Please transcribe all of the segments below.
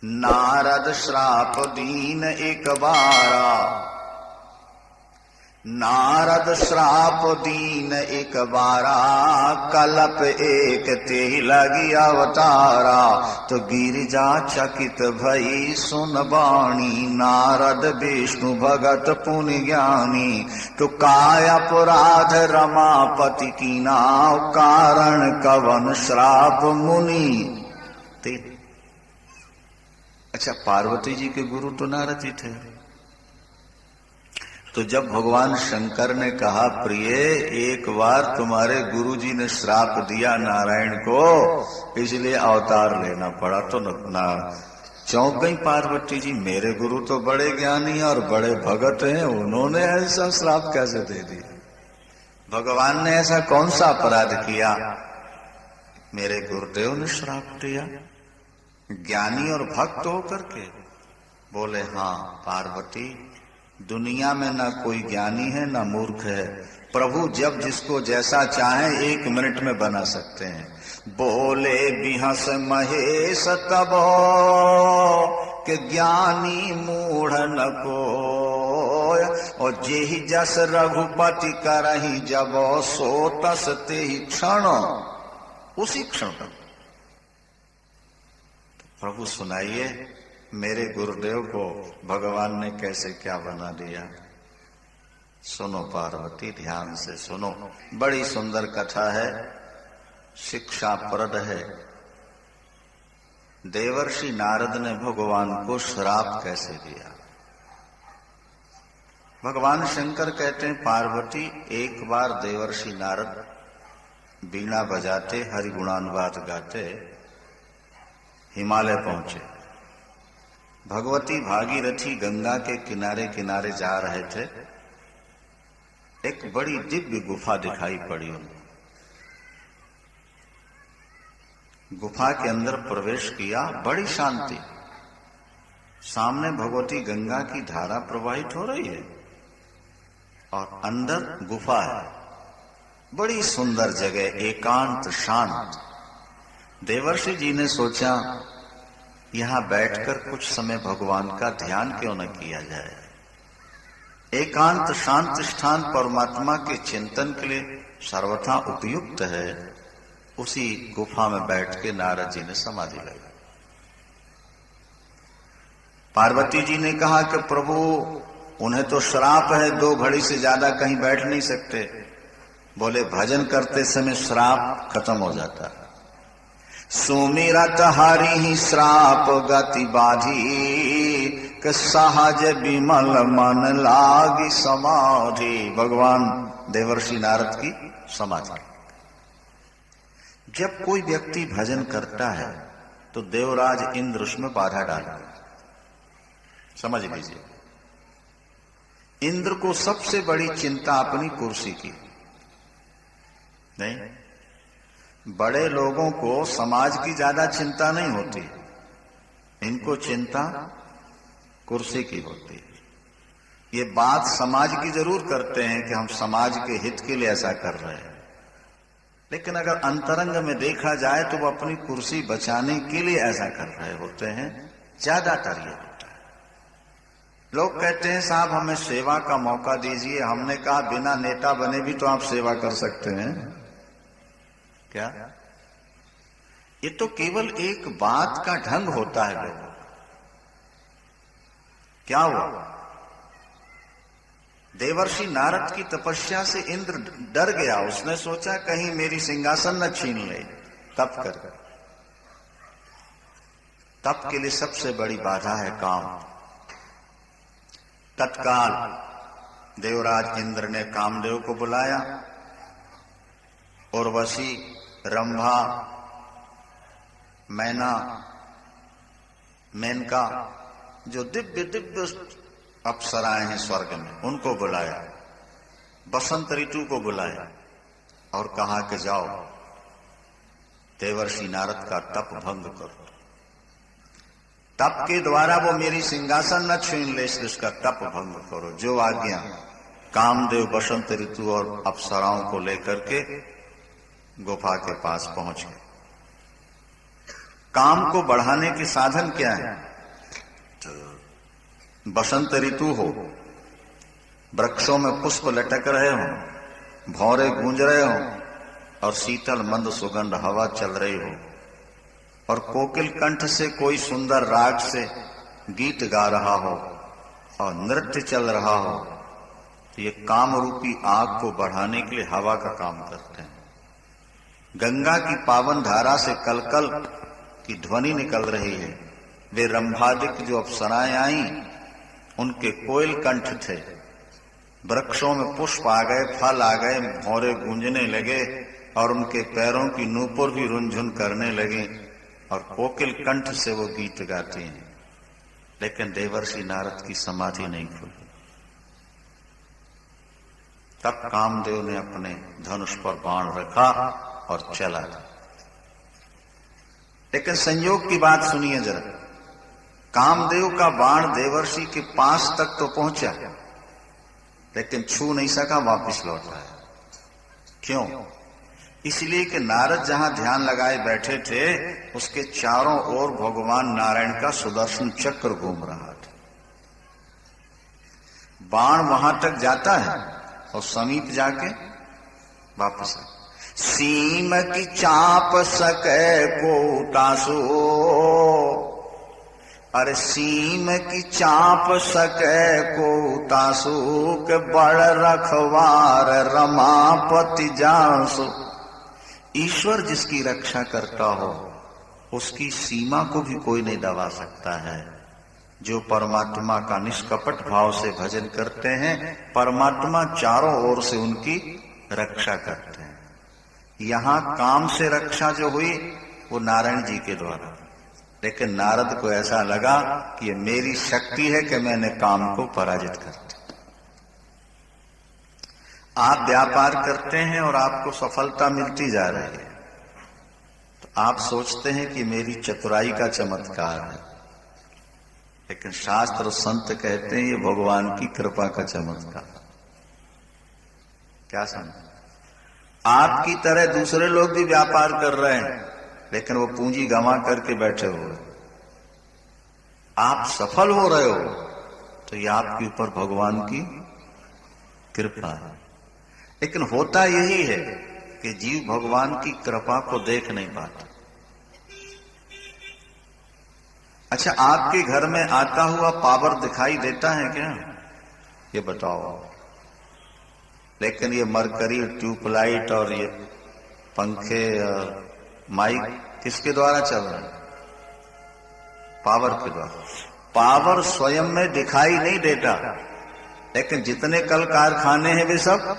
नारद श्राप दीन एक बारा, नारद श्राप दीन एक बारा, कलप एक ते लगी अवतारा। तो गिरिजा चकित भई सुन बाणी, नारद विष्णु भगत पुनि ज्ञानी। तो काय अपराध रमापति कीना, कारण कवन श्राप मुनि। अच्छा, पार्वती जी के गुरु तो नारद जी थे। तो जब भगवान शंकर ने कहा प्रिय एक बार तुम्हारे गुरुजी ने श्राप दिया नारायण को, इसलिए अवतार लेना पड़ा, तो ना चौंक गई पार्वती जी, मेरे गुरु तो बड़े ज्ञानी और बड़े भगत हैं, उन्होंने ऐसा श्राप कैसे दे दिया? भगवान ने ऐसा कौन सा अपराध किया मेरे गुरुदेव ने श्राप दिया? ज्ञानी और भक्त होकर के बोले, हाँ पार्वती, दुनिया में ना कोई ज्ञानी है ना मूर्ख है, प्रभु जब जिसको जैसा चाहे 1 मिनट में बना सकते हैं। बोले बिहस महेश तब के ज्ञानी मूढ़ न कोय, और जेहि जस रघुपति करहि जब सो तस तेहि क्षण, उसी क्षण। प्रभु सुनाइए मेरे गुरुदेव को भगवान ने कैसे क्या बना दिया। सुनो पार्वती, ध्यान से सुनो, बड़ी सुंदर कथा है, शिक्षाप्रद है। देवर्षि नारद ने भगवान को श्राप कैसे दिया। भगवान शंकर कहते हैं, पार्वती एक बार देवर्षि नारद बीणा बजाते हरिगुणानुवाद गाते हिमालय पहुंचे। भगवती भागीरथी गंगा के किनारे किनारे जा रहे थे। एक बड़ी दिव्य गुफा दिखाई पड़ी उनको। गुफा के अंदर प्रवेश किया, बड़ी शांति, सामने भगवती गंगा की धारा प्रवाहित हो रही है और अंदर गुफा है। बड़ी सुंदर जगह, एकांत शांत। देवर्षि जी ने सोचा यहां बैठकर कुछ समय भगवान का ध्यान क्यों न किया जाए। एकांत शांत स्थान परमात्मा के चिंतन के लिए सर्वथा उपयुक्त है। उसी गुफा में बैठ के नारद जी ने समाधि लगाई। पार्वती जी ने कहा कि प्रभु उन्हें तो श्राप है, 2 घड़ी से ज्यादा कहीं बैठ नहीं सकते। बोले भजन करते समय श्राप खत्म हो जाता है। सुमिरत हरि ही श्राप गति बाधी, कि सहज विमल मन लागी समाधि। भगवान देवर्षि नारद की समाधि। जब कोई व्यक्ति भजन करता है तो देवराज इंद्र उसमें बाधा डालता है। समझ लीजिए, इंद्र को सबसे बड़ी चिंता अपनी कुर्सी की नहीं। बड़े लोगों को समाज की ज्यादा चिंता नहीं होती, इनको चिंता कुर्सी की होती है। ये बात समाज की जरूर करते हैं कि हम समाज के हित के लिए ऐसा कर रहे हैं, लेकिन अगर अंतरंग में देखा जाए तो वो अपनी कुर्सी बचाने के लिए ऐसा कर रहे होते हैं। ज्यादातर ये होता है। लोग कहते हैं साहब हमें सेवा का मौका दीजिए। हमने कहा बिना नेता बने भी तो आप सेवा कर सकते हैं। क्या ये तो केवल एक बात का ढंग होता है लोगों। क्या हुआ? देवर्षि नारद की तपस्या से इंद्र डर गया। उसने सोचा कहीं मेरी सिंहासन न छीन ले। तप कर, तप के लिए सबसे बड़ी बाधा है काम। तत्काल देवराज इंद्र ने कामदेव को बुलाया। उर्वशी, रंभा, मैना, मेनका, जो दिव्य दिव्य अप्सराएं हैं स्वर्ग में, उनको बुलाया। बसंत ऋतु को बुलाया और कहा कि जाओ देवर्षि नारद का तप भंग करो। तप के द्वारा वो मेरी सिंहासन न छीन ले, इसलिए उसका तप भंग करो। जो आज्ञा। कामदेव बसंत ऋतु और अप्सराओं को लेकर के गुफा के पास पहुंच गए। काम को बढ़ाने के साधन क्या है? तो बसंत ऋतु हो, वृक्षों में पुष्प लटक रहे हो, भौरे गूंज रहे हो और शीतल मंद सुगंध हवा चल रही हो और कोकिल कंठ से कोई सुंदर राग से गीत गा रहा हो और नृत्य चल रहा हो, तो ये काम रूपी आग को बढ़ाने के लिए हवा का काम करते हैं। गंगा की पावन धारा से कलकल की ध्वनि निकल रही है। वे रंभादिक जो अप्सराएं आई उनके कोयल कंठ थे। वृक्षों में पुष्प आ गए, फल आ गए, भौरे गूंजने लगे और उनके पैरों की नूपुर भी रुनझुन करने लगे और कोकिल कंठ से वो गीत गाते हैं। लेकिन देवर्षि नारद की समाधि नहीं खुली। तब कामदेव ने अपने धनुष पर बाण रखा और चला। लेकिन संयोग की बात सुनिए जरा। कामदेव का बाण देवर्षि के पास तक तो पहुंचा, लेकिन छू नहीं सका, वापस लौट आया। क्यों? इसलिए कि नारद जहां ध्यान लगाए बैठे थे उसके चारों ओर भगवान नारायण का सुदर्शन चक्र घूम रहा था। बाण वहां तक जाता है और समीप जाके वापस आ। सीम की चाप सके को तासो, अरे सीम की चाप सके को तासो के बड़ रखवार रमापति जासो। ईश्वर जिसकी रक्षा करता हो उसकी सीमा को भी कोई नहीं दबा सकता है। जो परमात्मा का निष्कपट भाव से भजन करते हैं, परमात्मा चारों ओर से उनकी रक्षा करते हैं। यहां काम से रक्षा जो हुई वो नारायण जी के द्वारा, लेकिन नारद को ऐसा लगा कि ये मेरी शक्ति है कि मैंने काम को पराजित कर दिया। आप व्यापार करते हैं और आपको सफलता मिलती जा रही है, तो आप सोचते हैं कि मेरी चतुराई का चमत्कार है, लेकिन शास्त्र और संत कहते हैं ये भगवान की कृपा का चमत्कार। क्या समझ? आपकी तरह दूसरे लोग भी व्यापार कर रहे हैं, लेकिन वो पूंजी गंवा करके बैठे हुए। आप सफल हो रहे हो तो ये आपके ऊपर भगवान की कृपा है। लेकिन होता यही है कि जीव भगवान की कृपा को देख नहीं पाता। अच्छा, आपके घर में आता हुआ पावर दिखाई देता है क्या? ये बताओ। लेकिन ये मरकरी, ट्यूबलाइट और ये पंखे और माइक किसके द्वारा चल रहे हैं? पावर के द्वारा। पावर स्वयं में दिखाई नहीं देता, लेकिन जितने कल कारखाने हैं वे सब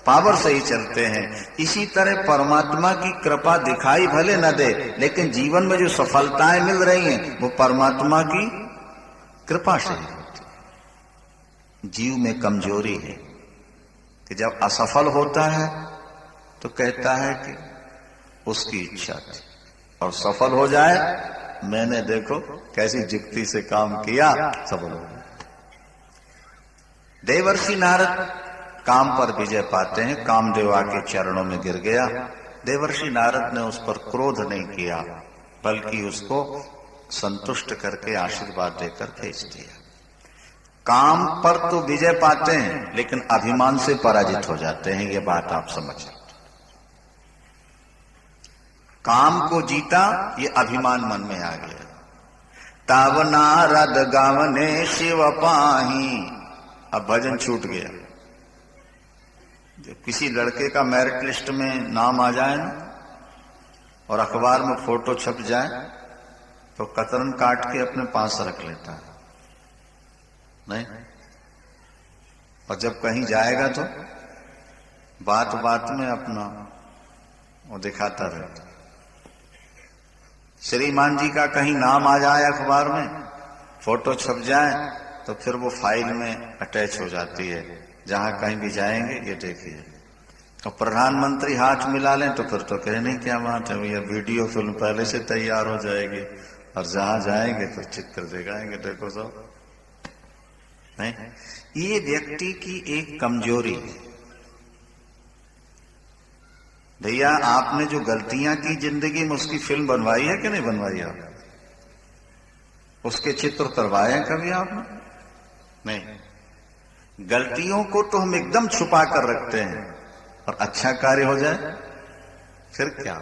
पावर से ही चलते हैं। इसी तरह परमात्मा की कृपा दिखाई भले न दे, लेकिन जीवन में जो सफलताएं मिल रही हैं वो परमात्मा की कृपा से ही होती है। जीव में कमजोरी है कि जब असफल होता है तो कहता है कि उसकी इच्छा थी, और सफल हो जाए मैंने देखो कैसी जुक्ति से काम किया, सफल हो गया। देवर्षि नारद काम पर विजय पाते हैं। कामदेव आके चरणों में गिर गया। देवर्षि नारद ने उस पर क्रोध नहीं किया, बल्कि उसको संतुष्ट करके आशीर्वाद देकर भेज दिया। काम पर तो विजय पाते हैं, लेकिन अभिमान से पराजित हो जाते हैं। ये बात आप समझ सकते। काम को जीता, ये अभिमान मन में आ गया। तब नारद गावने शिव पाही, अब भजन छूट गया। जब किसी लड़के का मेरिट लिस्ट में नाम आ जाए ना और अखबार में फोटो छप जाए तो कतरन काट के अपने पास रख लेता है, नहीं? और जब कहीं जाएगा तो बात बात में अपना वो दिखाता रहता। श्रीमान जी का कहीं नाम आ जाए अखबार में, फोटो छप जाए तो फिर वो फाइल में अटैच हो जाती है। जहां कहीं भी जाएंगे ये देखिए। और प्रधानमंत्री हाथ मिला लें तो फिर तो कहे नहीं क्या बात है भैया, वीडियो फिल्म पहले से तैयार हो जाएगी और जहां जाएंगे तो चित्र दिखाएंगे, देखो सब। नहीं, ये व्यक्ति की एक कमजोरी है। भैया आपने जो गलतियां की जिंदगी में उसकी फिल्म बनवाई है कि नहीं बनवाई? आप उसके चित्र उतरवाए हैं कभी आपने? नहीं। गलतियों को तो हम एकदम छुपा कर रखते हैं, और अच्छा कार्य हो जाए फिर क्या?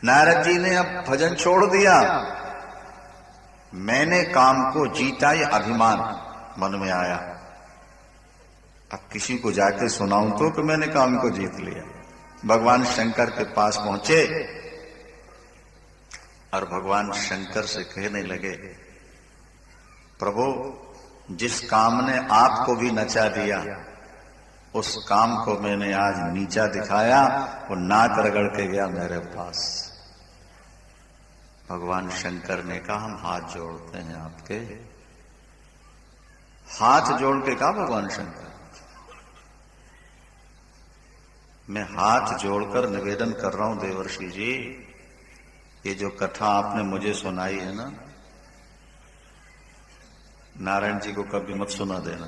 नारद जी ने अब भजन छोड़ दिया। मैंने काम को जीता, ये अभिमान मन में आया। अब किसी को जाके सुनाऊं तो कि मैंने काम को जीत लिया। भगवान शंकर के पास पहुंचे और भगवान शंकर से कहने लगे, प्रभु, जिस काम ने आपको भी नचा दिया, उस काम को मैंने आज नीचा दिखाया। वो नाक रगड़ के गया मेरे पास। भगवान शंकर ने कहा, हम हाथ जोड़ते हैं आपके। हाथ जोड़ के कहा भगवान शंकर, मैं हाथ जोड़कर निवेदन कर रहा हूं देवर्षि जी, ये जो कथा आपने मुझे सुनाई है ना, नारायण जी को कभी मत सुना देना।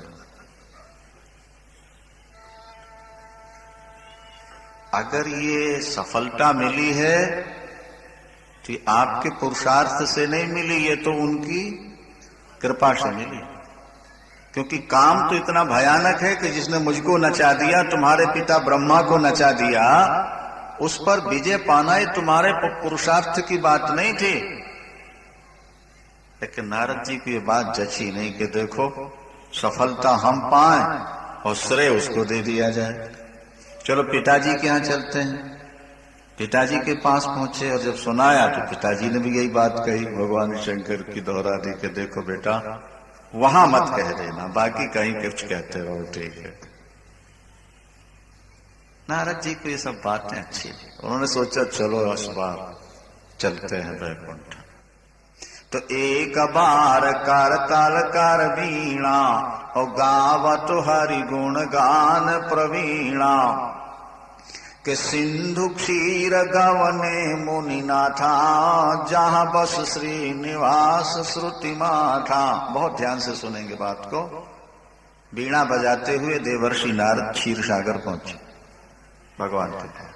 अगर ये सफलता मिली है तो ये आपके पुरुषार्थ से नहीं मिली, ये तो उनकी कृपा से मिली। क्योंकि काम तो इतना भयानक है कि जिसने मुझको नचा दिया, तुम्हारे पिता ब्रह्मा को नचा दिया, उस पर विजय पाना ये तुम्हारे पुरुषार्थ की बात नहीं थी। लेकिन नारद जी की ये बात जची नहीं कि देखो सफलता हम पाएं और श्रेय उसको दे दिया जाए। चलो पिताजी के यहां चलते हैं। पिताजी के पास पहुंचे और जब सुनाया तो पिताजी ने भी यही बात कही, भगवान शंकर की दोहरा दी कि देखो बेटा, वहां मत कह देना, बाकी कहीं कुछ कहते रहो, ठीक है। नारद जी को ये सब बातें अच्छी, उन्होंने सोचा चलो इस बार चलते हैं वैकुंठ। तो एक बार कर ताल कर वीणा और गावत हरि गुण गान प्रवीणा, के सिंधु क्षीर गवने मुनि नाथा, जहां बस श्री निवास श्रुति माथा। बहुत ध्यान से सुनेंगे बात को। वीणा बजाते हुए देवर्षि नारद क्षीर सागर पहुंचे भगवान के पास।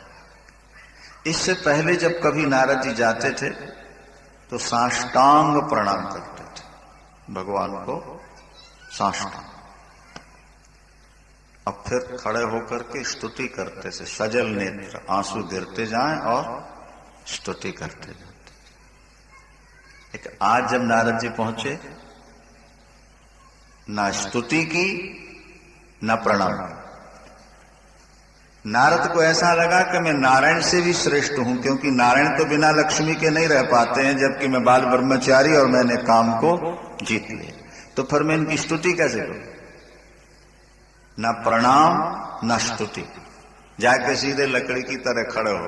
इससे पहले जब कभी नारद जी जाते थे तो साष्टांग प्रणाम करते थे भगवान को, साष्टांग। अब फिर खड़े होकर के स्तुति करते से सजल नेत्र, आंसू गिरते जाएं और स्तुति करते जाते। लेकिन आज जब नारद जी पहुंचे, ना स्तुति की ना प्रणाम। नारद को ऐसा लगा कि मैं नारायण से भी श्रेष्ठ हूं, क्योंकि नारायण तो बिना लक्ष्मी के नहीं रह पाते हैं, जबकि मैं बाल ब्रह्मचारी और मैंने काम को जीत लिया। तो फिर मैं इनकी स्तुति कैसे करूं? न प्रणाम न स्तुति, जाके सीधे लकड़ी की तरह खड़े हो।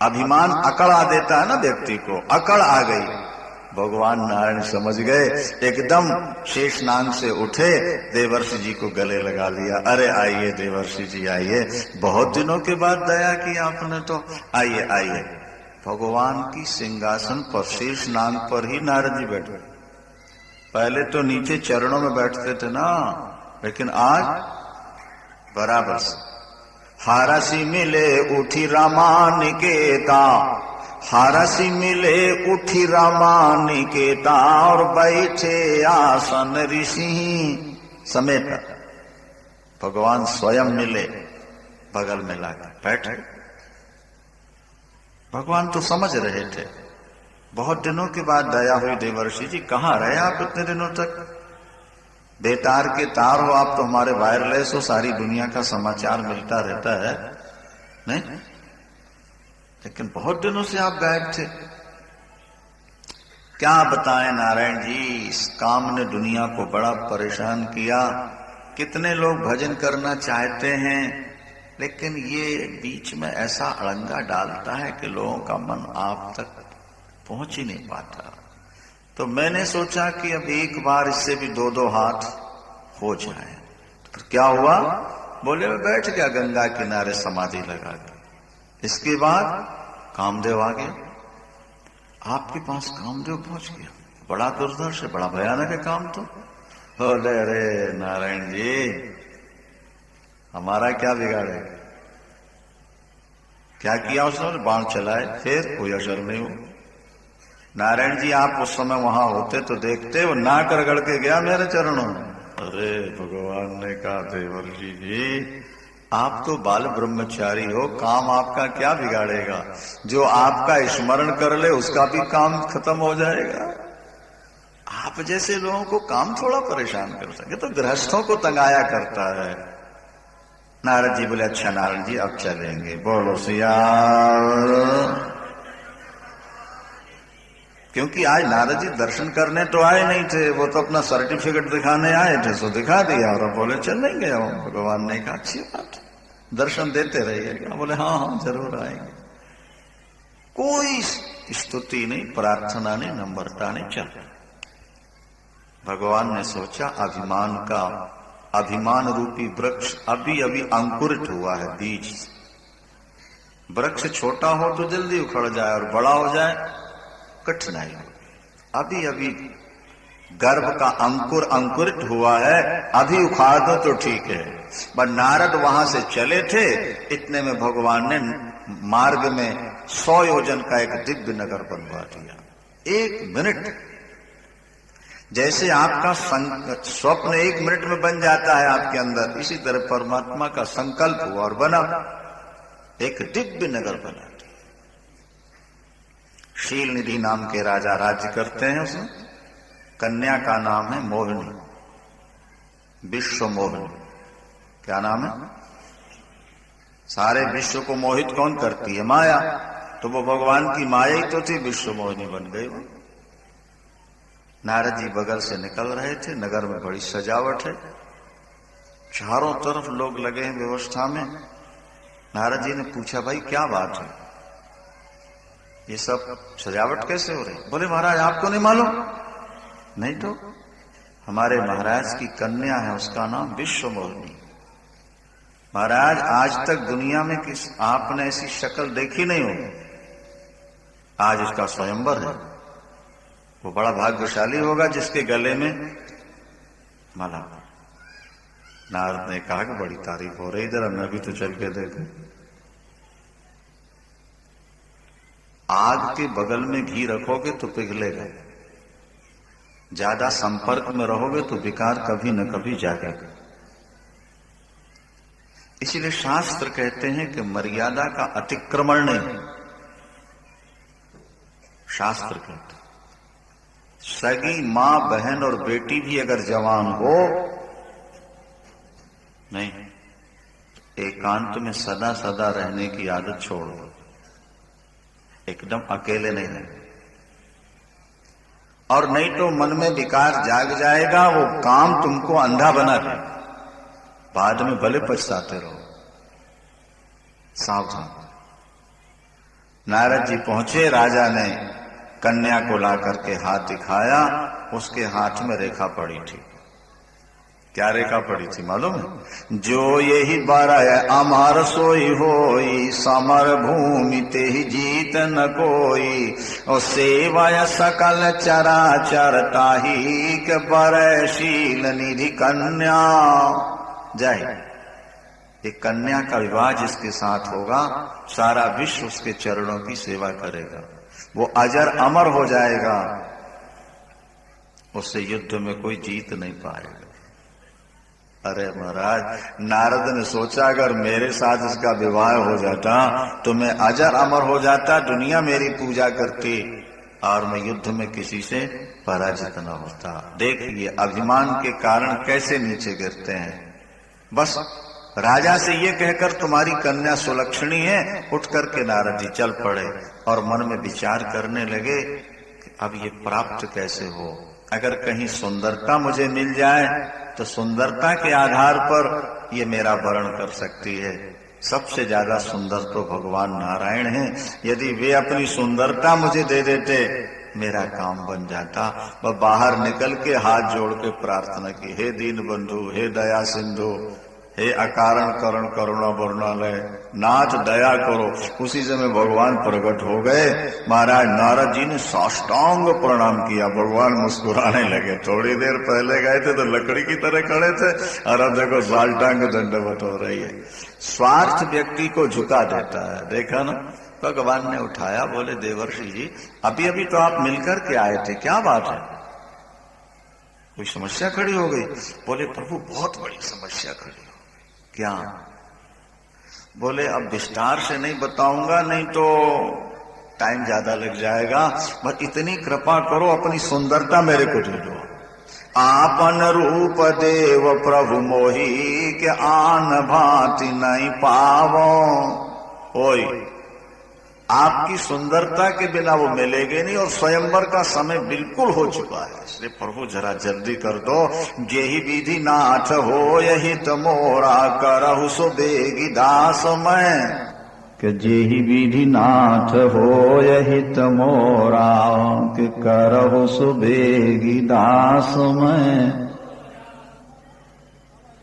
अभिमान अकड़ा देता है ना व्यक्ति को, अकड़ आ गई। भगवान नारायण समझ गए, एकदम शेषनाग से उठे, देवर्षि जी को गले लगा लिया। अरे आइए देवर्षि जी आइए, बहुत दिनों के बाद दया की आपने, तो आइए आइए। भगवान की सिंहासन पर, शेषनाग पर ही नारद जी बैठे। पहले तो नीचे चरणों में बैठते थे ना, लेकिन आज बराबर से। हारसी मिले उठी रामानिकेता, हारसी मिले उठी रामानिकेता, और बैठे आसन ऋषि समेत। भगवान स्वयं मिले, बगल में लाकर बैठे। भगवान तो समझ रहे थे, बहुत दिनों के बाद दया हुई देवर्षि जी, कहां रहे आप इतने दिनों तक? बेतार के तार हो आप तो, हमारे वायरलेस हो, सारी दुनिया का समाचार मिलता रहता है, नहीं? लेकिन बहुत दिनों से आप गायब थे। क्या बताएं नारायण जी, इस काम ने दुनिया को बड़ा परेशान किया। कितने लोग भजन करना चाहते हैं, लेकिन ये बीच में ऐसा अड़ंगा डालता है कि लोगों का मन आप तक पहुंच ही नहीं पाता। तो मैंने सोचा कि अब एक बार इससे भी दो दो हाथ हो जाए। तो क्या हुआ? बोले मैं बैठ गया गंगा किनारे समाधि लगा के। इसके बाद कामदेव आ गया, आपके पास कामदेव पहुंच गया। बड़ा दुर्धर्ष है, बड़ा भयानक है काम तो। बोले अरे नारायण जी, हमारा क्या बिगाड़े? क्या किया उसने? बाण चलाए, फिर कोई असर नहीं हुआ। नारायण जी आप उस समय वहां होते तो देखते, वो नाक रगड़ के गया मेरे चरणों में। अरे भगवान ने कहा देवर्षि जी आप तो बाल ब्रह्मचारी हो, काम आपका क्या बिगाड़ेगा, जो आपका स्मरण कर ले उसका भी काम खत्म हो जाएगा। आप जैसे लोगों को काम थोड़ा परेशान कर सके, तो गृहस्थों को तंगाया करता है। नारद जी बोले अच्छा नारद जी अब चलेंगे, बोलो सियावर। क्योंकि आज नारद जी दर्शन करने तो आए नहीं थे, वो तो अपना सर्टिफिकेट दिखाने आए थे, सो दिखा दिया और बोले चलेंगे। भगवान ने कहा अच्छी बात, दर्शन देते रहिएगा। बोले हाँ हाँ जरूर आएंगे। कोई स्तुति नहीं, प्रार्थना नहीं, नम्रता नहीं, चल। भगवान ने सोचा अभिमान रूपी वृक्ष अभी अभी अंकुरित हुआ है बीज। वृक्ष छोटा हो तो जल्दी उखड़ जाए और बड़ा हो जाए कठिनाई होगी। अभी अभी गर्भ का अंकुर अंकुरित हुआ है, अभी उखाड़ दो तो ठीक है। पर नारद वहां से चले थे, इतने में भगवान ने मार्ग में 100 योजन का एक दिव्य नगर बनवा दिया। 1 मिनट, जैसे आपका स्वप्न 1 मिनट में बन जाता है आपके अंदर, इसी तरह परमात्मा का संकल्प हुआ और बना, एक दिव्य नगर बना। शील निधि नाम के राजा राज्य करते हैं, उसमें कन्या का नाम है मोहिनी, विश्व मोहिनी। क्या नाम है? सारे विश्व को मोहित कौन करती है? माया। तो वो भगवान की माया ही तो थी, विश्व मोहिनी बन गई वो। नारद जी बगल से निकल रहे थे, नगर में बड़ी सजावट है, चारों तरफ लोग लगे हैं व्यवस्था में। नारद जी ने पूछा भाई क्या बात है, ये सब सजावट कैसे हो रही? बोले महाराज आपको नहीं मालूम? नहीं तो हमारे महाराज की कन्या है, उसका नाम विश्व मोहिनी। महाराज आज तक दुनिया में आपने ऐसी शक्ल देखी नहीं होगी, आज उसका स्वयंवर है। वो बड़ा भाग्यशाली होगा जिसके गले में माला। नारद ने कहा कि बड़ी तारीफ हो रही, जरा मैं भी तो चल के देखूं। आग के बगल में घी रखोगे तो पिघलेगा, ज्यादा संपर्क में रहोगे तो विकार कभी न कभी जागेगा। इसलिए शास्त्र कहते हैं कि मर्यादा का अतिक्रमण नहीं। शास्त्र कहते सगी मां बहन और बेटी भी अगर जवान हो नहीं, एकांत में सदा सदा रहने की आदत छोड़ दो, एकदम अकेले नहीं रहना। और नहीं तो मन में विकार जाग जाएगा, वो काम तुमको अंधा बना दे, बाद में भले पछताते रहो। सावधान। नारद जी पहुंचे, राजा ने कन्या को ला करके हाथ दिखाया, उसके हाथ में रेखा पड़ी थी। क्या रेखा पड़ी थी मालूम है? जो यही बारह अमर सोई होई, समर भूमि ते ही जीत न कोई, और सेवाय सकल चराचर ताही के बर शील निधि कन्या। जय। एक कन्या का विवाह जिसके साथ होगा, सारा विश्व उसके चरणों की सेवा करेगा, वो अजर अमर हो जाएगा, उससे युद्ध में कोई जीत नहीं पाएगा। अरे महाराज, नारद ने सोचा अगर मेरे साथ इसका विवाह हो जाता तो मैं अजर अमर हो जाता, दुनिया मेरी पूजा करती और मैं युद्ध में किसी से पराजित न होता। देखिए अभिमान के कारण कैसे नीचे गिरते हैं। बस राजा से ये कहकर तुम्हारी कन्या सुलक्षणी है, उठ करके नारद जी चल पड़े और मन में विचार करने लगे कि अब ये प्राप्त कैसे हो। अगर कहीं सुंदरता मुझे मिल जाए तो सुंदरता के आधार पर ये मेरा वर्ण कर सकती है। सबसे ज्यादा सुंदर तो भगवान नारायण हैं, यदि वे अपनी सुंदरता मुझे दे देते मेरा काम बन जाता। वह बाहर निकल के हाथ जोड़ के प्रार्थना की, हे दीन बंधु, हे दया सिंधु, हे अकारण करण करुणा वरुणालय, नाथ दया करो। उसी समय भगवान प्रकट हो गए। महाराज नारद जी ने साष्टांग प्रणाम किया, भगवान मुस्कुराने लगे। थोड़ी देर पहले गए थे तो लकड़ी की तरह खड़े थे, और अब देखो साष्टांग दंडवत हो रही है। स्वार्थ व्यक्ति को झुका देता है, देखा ना? भगवान ने उठाया, बोले देवर्षि जी अभी अभी तो आप मिलकर के आए थे, क्या बात है, कोई समस्या खड़ी हो गई? बोले प्रभु बहुत बड़ी समस्या खड़ी हो गई। क्या? बोले अब विस्तार से नहीं बताऊंगा, नहीं तो टाइम ज्यादा लग जाएगा, बस इतनी कृपा करो अपनी सुंदरता मेरे को दे दो। आपन रूप देव प्रभु मोही के आन भांति नहीं पावो। ओए आपकी सुंदरता के बिना वो मिलेगे नहीं, और स्वयंवर का समय बिल्कुल हो चुका है, इसलिए प्रभु जरा जल्दी कर दो। जेहि विधि नाथ हो यही तो मोरा करहु सो बेगी दास मैं, कि जेहि विधि नाथ हो यही तो मोरा कि करहु सो बेगी दास मैं।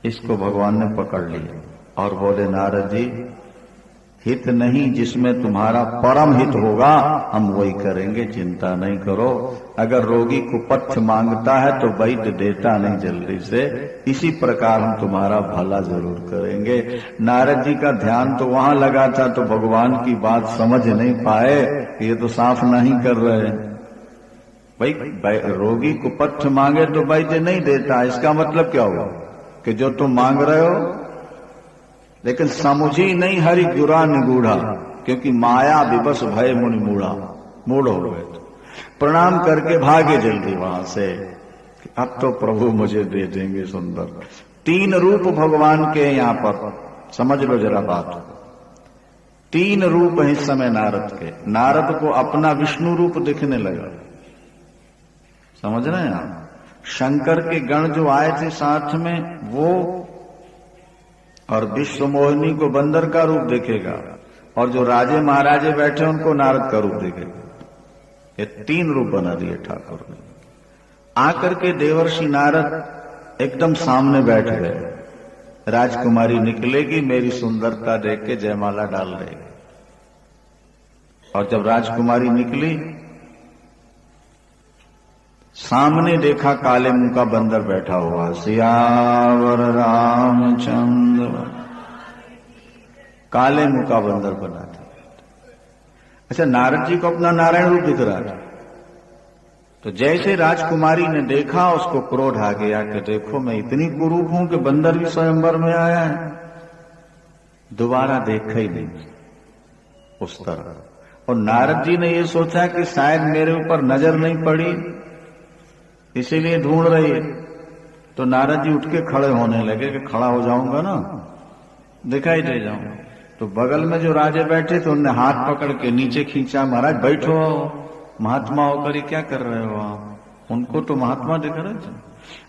इसको भगवान ने पकड़ लिया और बोले नारद जी हित नहीं, जिसमें तुम्हारा परम हित होगा हम वही करेंगे, चिंता नहीं करो। अगर रोगी कुपथ्य मांगता है तो वैद्य देता नहीं जल्दी से, इसी प्रकार हम तुम्हारा भला जरूर करेंगे। नारद जी का ध्यान तो वहां लगा था, तो भगवान की बात समझ नहीं पाए, ये तो साफ नहीं कर रहे। भाई रोगी कुपथ्य मांगे तो वैद्य नहीं देता, इसका मतलब क्या हुआ कि जो तुम मांग रहे हो, लेकिन समुझी नहीं हरि गुरा निगूढ़ा, क्योंकि माया विवश भय मुनि मूढ़ा, मूढ़ हो गए। प्रणाम करके भागे जल्दी वहां से, अब तो प्रभु मुझे दे देंगे सुंदर। 3 रूप भगवान के यहाँ पर, समझ लो जरा बात। 3 रूप है इस समय नारद के। नारद को अपना विष्णु रूप दिखने लगा, समझ रहे हैं आप? शंकर के गण जो आए थे साथ में वो, और विश्व मोहिनी को बंदर का रूप देखेगा, और जो राजे महाराजे बैठे उनको नारद का रूप देखेगा। ये 3 रूप बना दिए ठाकुर ने। आकर के देवर्षि नारद एकदम सामने बैठ गए। राजकुमारी निकलेगी, मेरी सुंदरता देख के जयमाला डाल देगी। और जब राजकुमारी निकली, सामने देखा काले मुंह का बंदर बैठा हुआ। सियावर रामचंद्र, काले मुंह का बंदर बना था। अच्छा, नारद जी को अपना नारायण रूप दिख रहा था। तो जैसे राजकुमारी ने देखा, उसको क्रोध आ गया कि देखो मैं इतनी कुरूप हूं कि बंदर भी स्वयंवर में आया है। दोबारा देखा ही नहीं उस तरह। और नारद जी ने यह सोचा कि शायद मेरे ऊपर नजर नहीं पड़ी, इसीलिए ढूंढ रही है। तो नारद जी उठ के खड़े होने लगे कि खड़ा हो जाऊंगा ना, दिखाई दे जाऊंगा। तो बगल में जो राजे बैठे थे उनने हाथ पकड़ के नीचे खींचा। महाराज बैठो, महात्मा होकर ये क्या कर रहे हो आप? उनको तो महात्मा दिख रहे थे।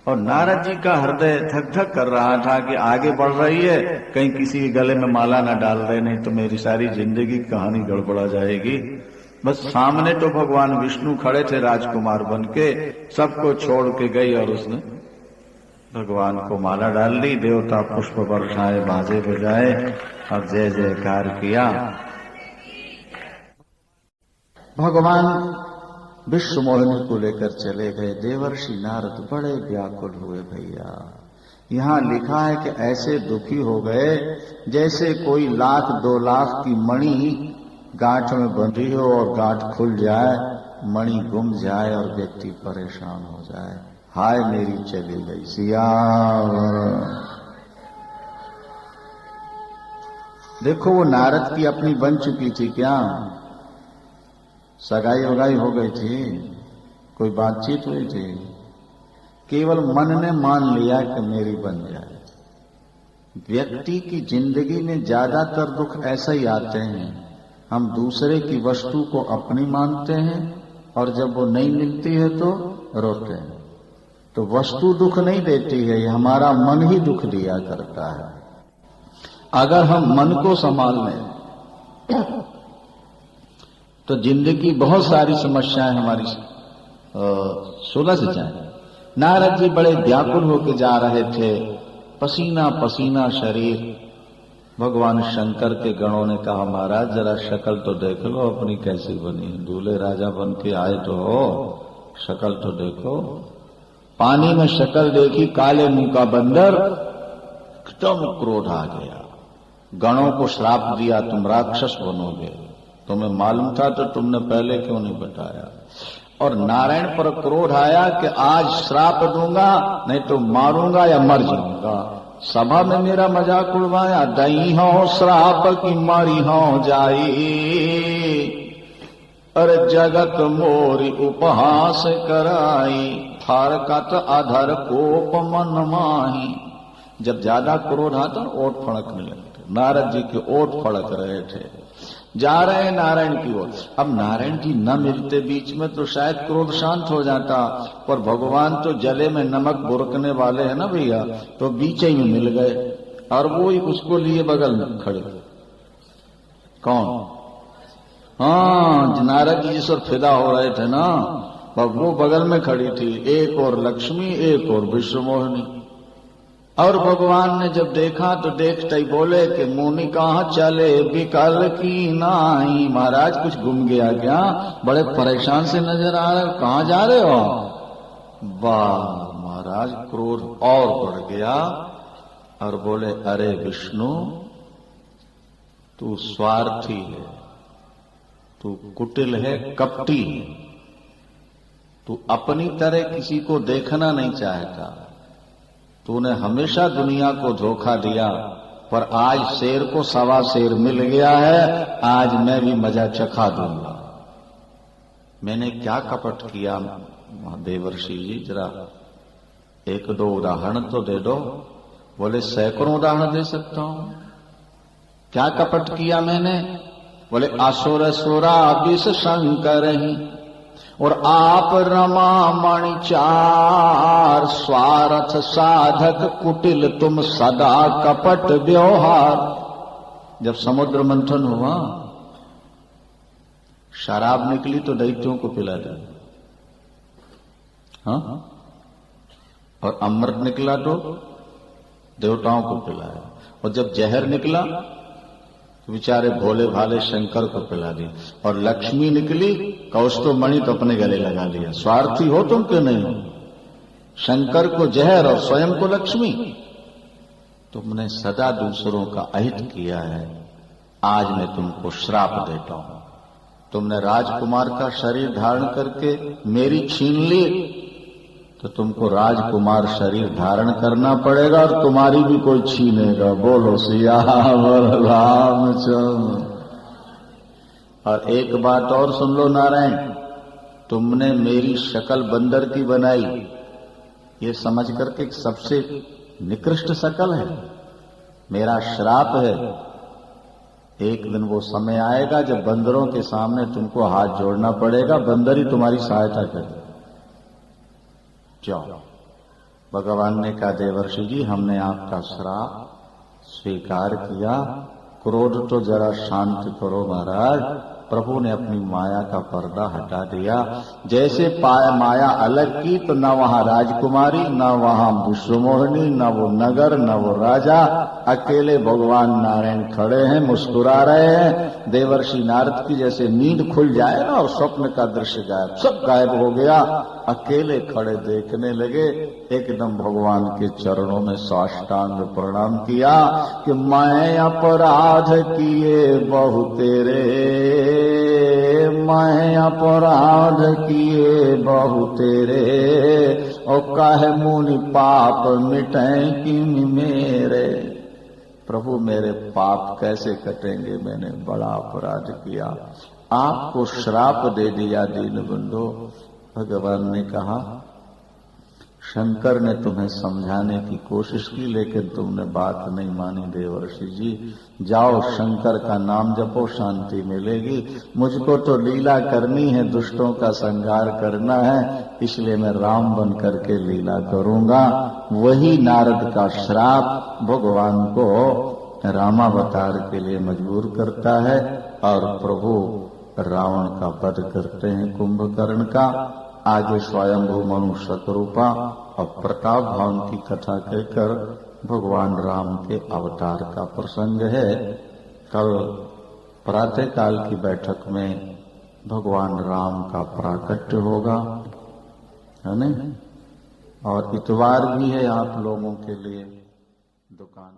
और नारद जी का हृदय धक धक कर रहा था कि आगे बढ़ रही है, कहीं किसी के गले में माला ना डाल रहे, नहीं तो मेरी सारी जिंदगी की कहानी गड़बड़ा जाएगी। बस सामने तो भगवान विष्णु खड़े थे राजकुमार बन के, सबको छोड़ के गई और उसने भगवान को माला डाल दी। देवता पुष्प बरसाए, बाजे बजाए और जय जयकार किया। भगवान विश्व मोहिनी को लेकर चले गए। देवर्षि नारद बड़े व्याकुल हुए। भैया यहां लिखा है कि ऐसे दुखी हो गए जैसे कोई 1,00,000-2 लाख की मणि गांठ में बंधी हो और गांठ खुल जाए, मणि गुम जाए और व्यक्ति परेशान हो जाए। हाय मेरी चली गई सिया। देखो वो नारद की अपनी बन चुकी थी क्या? सगाई वगाई हो गई थी, कोई बातचीत हुई थी? केवल मन ने मान लिया कि मेरी बन जाए। व्यक्ति की जिंदगी में ज्यादातर दुख ऐसे ही आते हैं, हम दूसरे की वस्तु को अपनी मानते हैं और जब वो नहीं मिलती है तो रोते हैं। तो वस्तु दुख नहीं देती है, ये हमारा मन ही दुख दिया करता है। अगर हम मन को संभाल लें तो जिंदगी बहुत सारी समस्याएं हमारी सुलझ जाए। नारद जी बड़े व्याकुल होकर जा रहे थे, पसीना पसीना शरीर। भगवान शंकर के गणों ने कहा महाराज जरा शक्ल तो देख लो अपनी कैसी बनी, दूल्हे राजा बन के आए तो हो, शक्ल तो देखो। पानी में शक्ल देखी, काले मुंह का बंदर, एकदम क्रोध आ गया। गणों को श्राप दिया तुम राक्षस बनोगे। तुम्हें मालूम था तो तुमने पहले क्यों नहीं बताया? और नारायण पर क्रोध आया कि आज श्राप दूंगा, नहीं तो मारूंगा या मर जाऊंगा। सभा में मेरा मजाक उड़वाया, दई हो श्राप की मारी हो जाई, अरे जगत मोरी उपहास कराई, फारकत अधर कोप मन माही। जब ज्यादा क्रोध आता तो ओठ फड़कने लगते। नारद जी के ओठ फड़क रहे थे। जा रहे हैं नारायण की ओर। अब नारायण जी न मिलते बीच में तो शायद क्रोध शांत हो जाता, पर भगवान तो जले में नमक बुरकने वाले हैं ना भैया, तो बीच ही में मिल गए और वो ही उसको लिए बगल में खड़े। कौन? हाँ, नारद जी जिस और फिदा हो रहे थे ना, वो बगल में खड़ी थी, एक और लक्ष्मी, एक और विश्वमोहिनी। और भगवान ने जब देखा तो देखते ही बोले कि मुनि कहाँ चले विकल की नाई। महाराज कुछ गुम गया क्या? बड़े परेशान से नजर आ रहे, कहाँ जा रहे हो? वाह महाराज, क्रोध और बढ़ गया और बोले, अरे विष्णु, तू स्वार्थी है, तू कुटिल है, कपटी है, तू अपनी तरह किसी को देखना नहीं चाहता। तूने हमेशा दुनिया को धोखा दिया, पर आज शेर को सवा शेर मिल गया है, आज मैं भी मजा चखा दूंगा। मैंने क्या कपट किया देवर्षि जी, जरा एक दो उदाहरण तो दे दो। बोले सैकड़ों उदाहरण दे सकता हूं। क्या कपट किया मैंने? बोले असुर सुरा विष शंकर ही, और आप रमा मणि चार, स्वार्थ साधक कुटिल तुम सदा कपट व्यवहार। जब समुद्र मंथन हुआ, शराब निकली तो दैत्यों को पिला दी, हाँ, और अमृत निकला तो देवताओं को पिलाया, और जब जहर निकला तो बेचारे भोले भाले शंकर को पिला दी, और लक्ष्मी निकली कौस्तुभ मणि तो अपने गले लगा लिया। स्वार्थी हो तुम क्यों नहीं हो? शंकर को जहर और स्वयं को लक्ष्मी। तुमने सदा दूसरों का अहित किया है, आज मैं तुमको श्राप देता हूं। तुमने राजकुमार का शरीर धारण करके मेरी छीन ली, तो तुमको राजकुमार शरीर धारण करना पड़ेगा, और तुम्हारी भी कोई छीनेगा। बोलो सियावर रामचंद्र। और एक बात और सुन लो नारायण, तुमने मेरी शक्ल बंदर की बनाई, ये समझ करके सबसे निकृष्ट शक्ल है, मेरा श्राप है। एक दिन वो समय आएगा जब बंदरों के सामने तुमको हाथ जोड़ना पड़ेगा, बंदर ही तुम्हारी सहायता करे। जाओ। भगवान ने कहा, देवर्षि जी, हमने आपका श्राप स्वीकार किया, क्रोध तो जरा शांत करो महाराज। प्रभु ने अपनी माया का पर्दा हटा दिया। जैसे माया अलग की तो न वहां राजकुमारी, न वहां विश्वमोहिनी, न वो नगर, न वो राजा, अकेले भगवान नारायण खड़े हैं, मुस्कुरा रहे हैं। देवर्षि नारद की जैसे नींद खुल जाए ना और स्वप्न का दृश्य गायब, सब गायब हो गया, अकेले खड़े देखने लगे। एकदम भगवान के चरणों में साष्टांग प्रणाम किया कि मैं अपराध किए बहु तेरे, मैं अपराध किए बहु तेरे, और काहे मुनि पाप मिटे किन मेरे। प्रभु मेरे पाप कैसे कटेंगे, मैंने बड़ा अपराध किया, आपको श्राप दे दिया दीनबंधो। भगवान ने कहा, शंकर ने तुम्हें समझाने की कोशिश की, लेकिन तुमने बात नहीं मानी देवर्षि जी। जाओ, शंकर का नाम जपो, शांति मिलेगी। मुझको तो लीला करनी है, दुष्टों का संहार करना है, इसलिए मैं राम बन करके लीला करूंगा। वही नारद का श्राप भगवान को रामावतार के लिए मजबूर करता है, और प्रभु रावण का वध करते हैं, कुंभकर्ण का। आगे स्वयंभू मनुष्य रूपा और प्रताप भावन की कथा कहकर भगवान राम के अवतार का प्रसंग है। कल प्रातः काल की बैठक में भगवान राम का प्राकट्य होगा, है न? और इतवार भी है आप लोगों के लिए दुकान